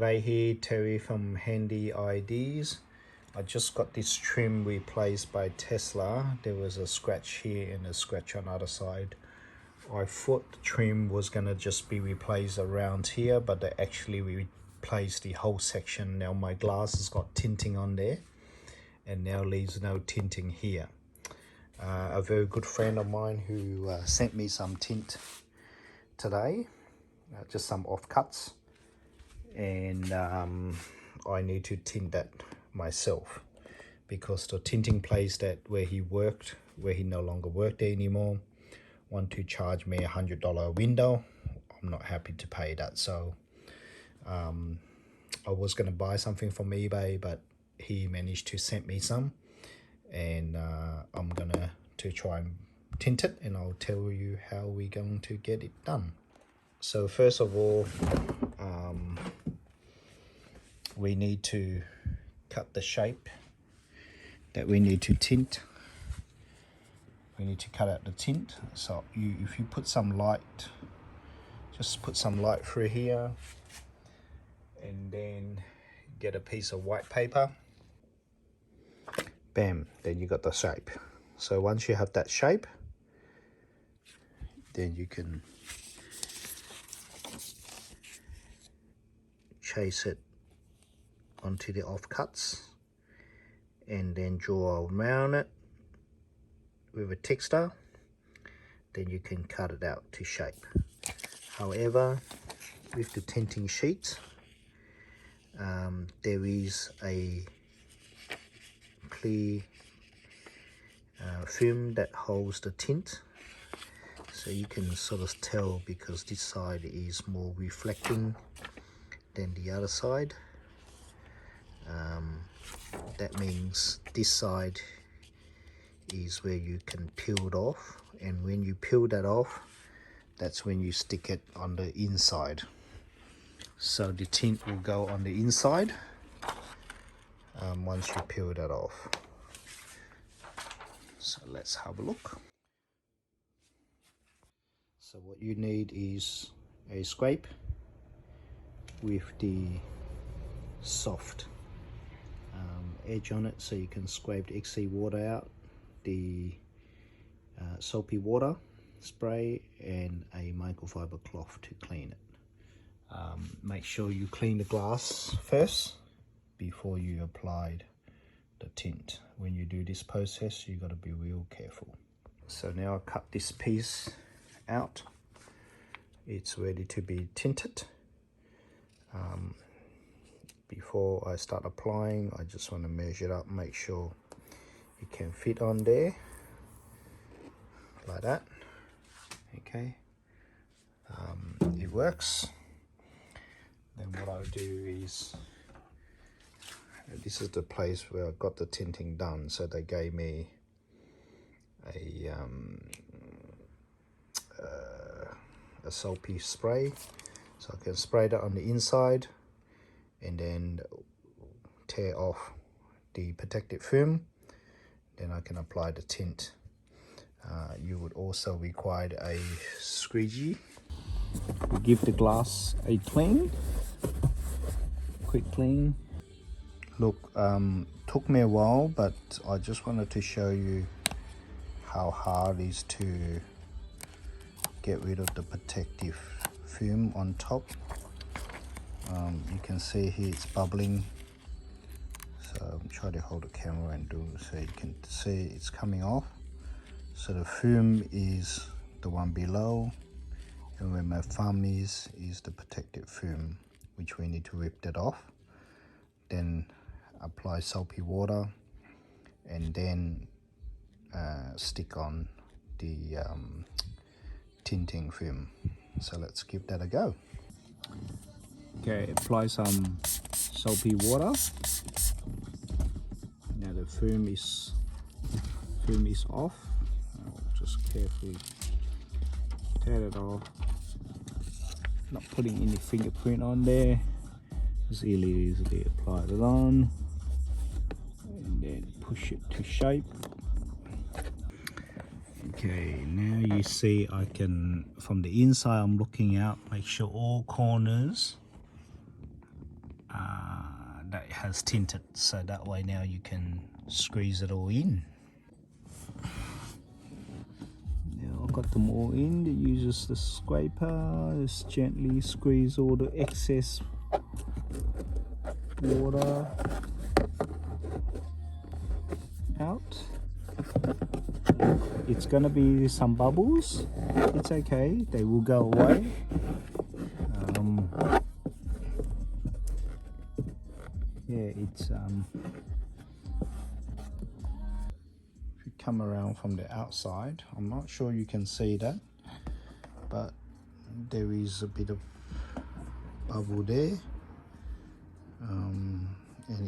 G'day here, Terry from Handy IDs. I just got this trim replaced by Tesla. There was a scratch here and a scratch on the other side. I thought the trim was gonna just be replaced around here, but they actually replaced the whole section. Now my glass has got tinting on there and now leaves no tinting here. A very good friend of mine who sent me some tint today, just some offcuts, and I need to tint that myself because the tinting place that where he no longer worked there anymore, want to charge me $100 a window. I'm not happy to pay that, so I was gonna buy something from eBay, but he managed to send me some, and I'm gonna to try and tint it, and I'll tell you how we're going to get it done. So first of all, we need to cut the shape that we need to tint. We need to cut out the tint. So if you put some light, just put some light through here, and then get a piece of white paper. Bam, then you got the shape. So once you have that shape, then you can chase it onto the offcuts and then draw around it with a texture. Then you can cut it out to shape. However, with the tinting sheet, there is a clear film that holds the tint, so you can sort of tell because this side is more reflecting than the other side. That means this side is where you can peel it off, and when you peel that off, that's when you stick it on the inside. So the tint will go on the inside once you peel that off. So let's have a look. So what you need is a scrape with the soft edge on it, so you can scrape the excess water out, the soapy water spray, and a microfiber cloth to clean it. Make sure you clean the glass first before you applied the tint. When you do this process, you got to be real careful. So now I cut this piece out. It's ready to be tinted. Before I start applying, I just want to measure it up, make sure it can fit on there like that. Okay, it works. Then what I'll do is, this is the place where I got the tinting done, so they gave me a soapy spray, so I can spray that on the inside and then tear off the protective film. Then I can apply the tint. You would also require a squeegee. Give the glass a clean, quick clean. Look, took me a while, but I just wanted to show you how hard it is to get rid of the protective film on top. You can see here it's bubbling, so I'm trying to hold the camera and do so you can see it's coming off. So the film is the one below, and where my thumb is the protective film, which we need to rip that off. Then apply soapy water, and then stick on the tinting film. So let's give that a go. Okay, apply some soapy water. Now the film is off. I'll just carefully tear it off. Not putting any fingerprint on there. Just easily apply it on, and then push it to shape. Okay, now you see I can, from the inside I'm looking out, make sure all corners that has tinted, so that way now you can squeeze it all in. Now I've got them all in. It uses the scraper, just gently squeeze all the excess water out. It's gonna be some bubbles. It's okay, they will go away. Yeah, it's if you come around from the outside, I'm not sure you can see that, but there is a bit of bubble there. And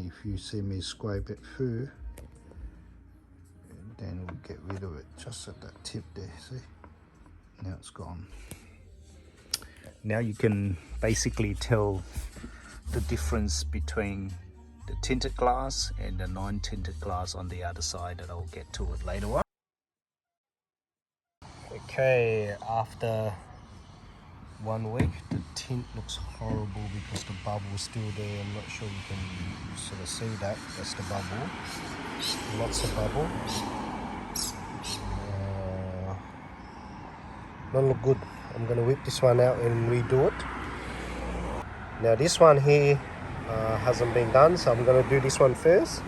if you see me scrape it through, then we'll get rid of it just at that tip there. See, now it's gone. Now you can basically tell the difference between the tinted glass and the non-tinted glass on the other side, and I'll get to it later on. Okay, after 1 week, the tint looks horrible because the bubble is still there. I'm not sure you can sort of see that. That's the bubble. Lots of bubble. Don't look good. I'm going to whip this one out and redo it. Now this one here hasn't been done, so I'm going to do this one first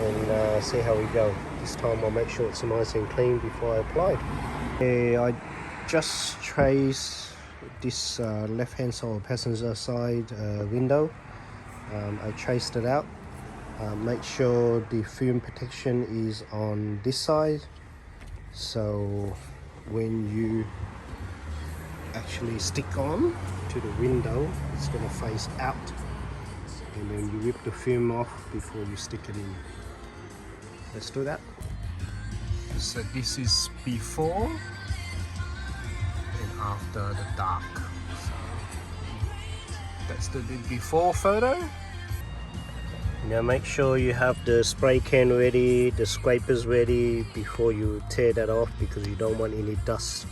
and see how we go. This time I'll make sure it's nice and clean before I apply it. Yeah, I just traced this left hand side, passenger side window. I traced it out. Make sure the film protection is on this side, so when you actually stick on to the window, it's going to face out, and then you rip the film off before you stick it in. Let's do that. So this is before and after the dark. So that's the before photo. Now make sure you have the spray can ready, the scrapers ready before you tear that off, because you don't want any dust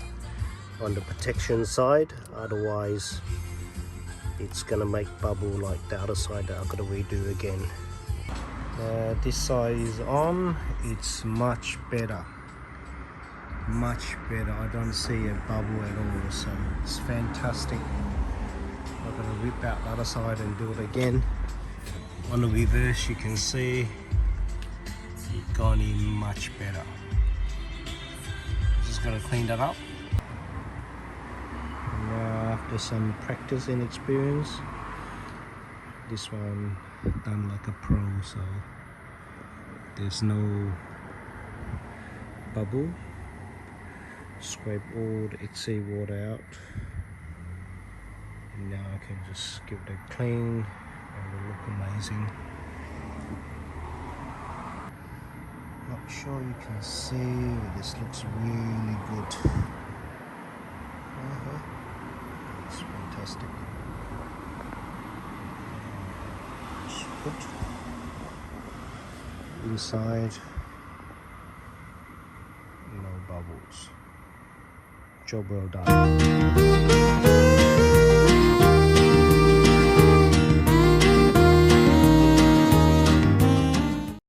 on the protection side, otherwise it's gonna make bubble like the other side that I've got to redo again. This side is on. It's much better, much better. I don't see a bubble at all, so it's fantastic. I'm gonna rip out the other side and do it again. On the reverse you can see it's gone in much better. Just gonna clean that up. Now after some practice and experience, this one done like a pro, so there's no bubble. Scrape all the excess water out, and now I can just give it a clean. It will look amazing. Not sure you can see, but this looks really good. It's fantastic. It's good. Inside, no bubbles. Job well done.